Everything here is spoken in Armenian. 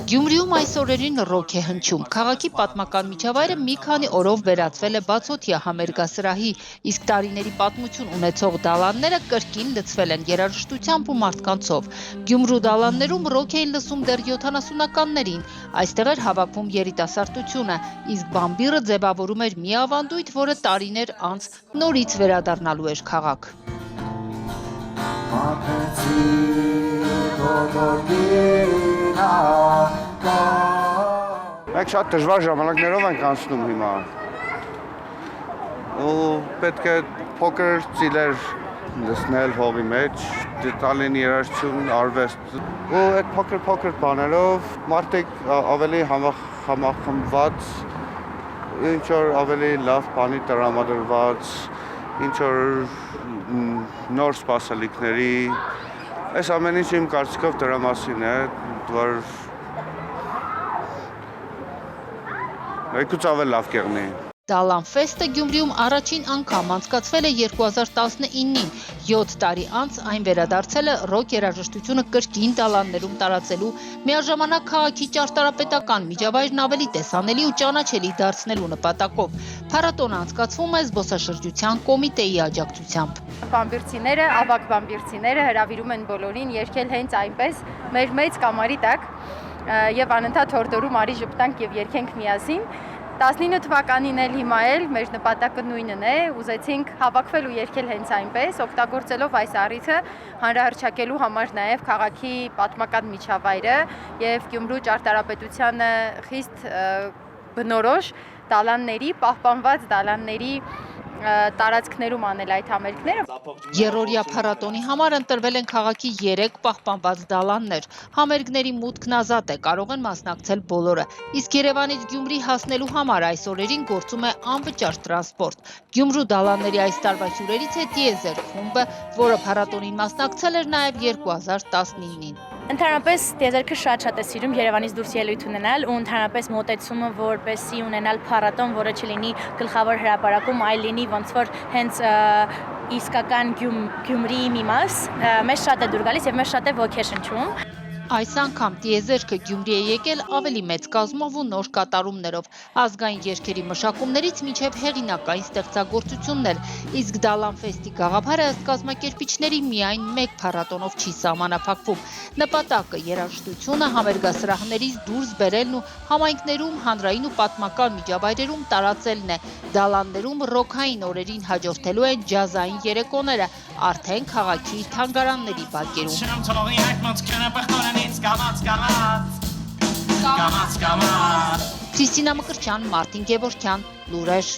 Գյումրիում այս օրերին ռոք է հնչում։ Քաղաքի պատմական միջավայրը մի քանի օրով վերածվել է բացօթյա համերգասրահի, իսկ տարիների պատմություն ունեցող դալանները կրկին լցվել են երաժշտությամբ ու մարդկանցով։ Գյումրու դալաններում ռոք էին լսում դեռ 70-ականներին։ Այստեղ էր հավաքվում երիտասարդությունը, իսկ Բամբիռը ձևավորում էր մի ավանդույթ, որը տարիներ անց նորից վերադառնալու էր քաղաք։ Մենք շատ դժվար ժամանակներով ենք անցնում հիմա։ Ու պետք է փոքր ծիլեր լցնել հողի մեջ, տալին երաժշտություն, արվեստ։ Ու այդ փոքր բաներով մարդիկ ավելի համախմբված, ինչ որ ավելի լավ բանի տրամադրված, ինչ որ նոր սպասելիքների, այս ամեն ինչ իմ կարծիքով դրա մասին է, որ եկուց ավել լավ կեղնի։ Դալան ֆեստը Գյումրիում առաջին անգամ անցկացվել է 2019-ին, 7 տարի անց այն վերադարձել է ռոք երաժշտությունը կրկին դալաններում տարածելու, միաժամանակ քաղաքի ճարտարապետական միջավայրն ավելի տեսանելի ու ճանաչելի դարձնելու նպատակով։ Փառատոնը անցկացվում է զբոսաշրջության կոմիտեի աջակցությամբ։ Բամբիռցիները, ավագ բամբիռցիները հրավիրում են բոլորին երգել հենց այնպես մեր մեծ կամարի տակ եւ անընդհատ հորդորում արի ժպտանք եւ երգենք միասին։ 19 թվականին էլ հիմա էլ մեր նպատակը նույնն է, ուզեցինք հավաքվել ու երգել հենց այնպես, օգտագործելով այս առիթը հանրահռչակելու համար նաև քաղաքի պատմական միջավայրը եւ Գյումրու ճարտարապետությանը խիստ բնորոշ դալանների, պահպանված դալանների տարածքներում անել այդ համերգները։ Երրորդյա փառատոնի համար ընտրվել են քաղաքի 3 պահպանված դալաններ։ Համերգների մուտքն ազատ է, կարող են մասնակցել բոլորը։ Իսկ Երևանից Գյումրի հասնելու համար այս օրերին գործում է անվճար տրանսպորտ։ Գյումրու դալանների այս տարվա հյուրերից է Տիեզեր խումբը, որը փառատոնին մասնակցել էր նաև 2019-ին։ Ընդհանրապես տիեզերքը շատ է սիրում Երևանից դուրս ելույթ ունենալ ու ընդհանրապես մոտեցումը որպեսզի ունենալ փառատոն, որը չլինի գլխավոր հրապարակում, այլ լինի ոնց որ հենց իսկական Գյումրիի մի մաս, մեզ շատ է դուր գալիս եւ մեզ շատ է ոգեշնչում։ Այս անգամ տիեզերքը Գյումրի է եկել ավելի մեծ կազմով ու նոր կատարումներով, ազգային երգերի մշակումներից մինչև հեղինակային ստեղծագործություններ, իսկ Դալան ֆեստի գաղափարը ըստ կազմակերպիչների միայն մեկ փառատոնով չի սահմանափակվում։ Նպատակը երաժշտությունը համերգասրահներից դուրս բերելն ու համայնքներում, հանրային ու պատմական միջավայրերում տարածելն է։ Դալաններում ռոքային օրերին հաջորդելու են ջազային երեկոները, արդեն քաղաքի թանգարանների բակերում։ Քրիստինա Մկրտչյան, Մարտին Գևորգյան, լուրեր։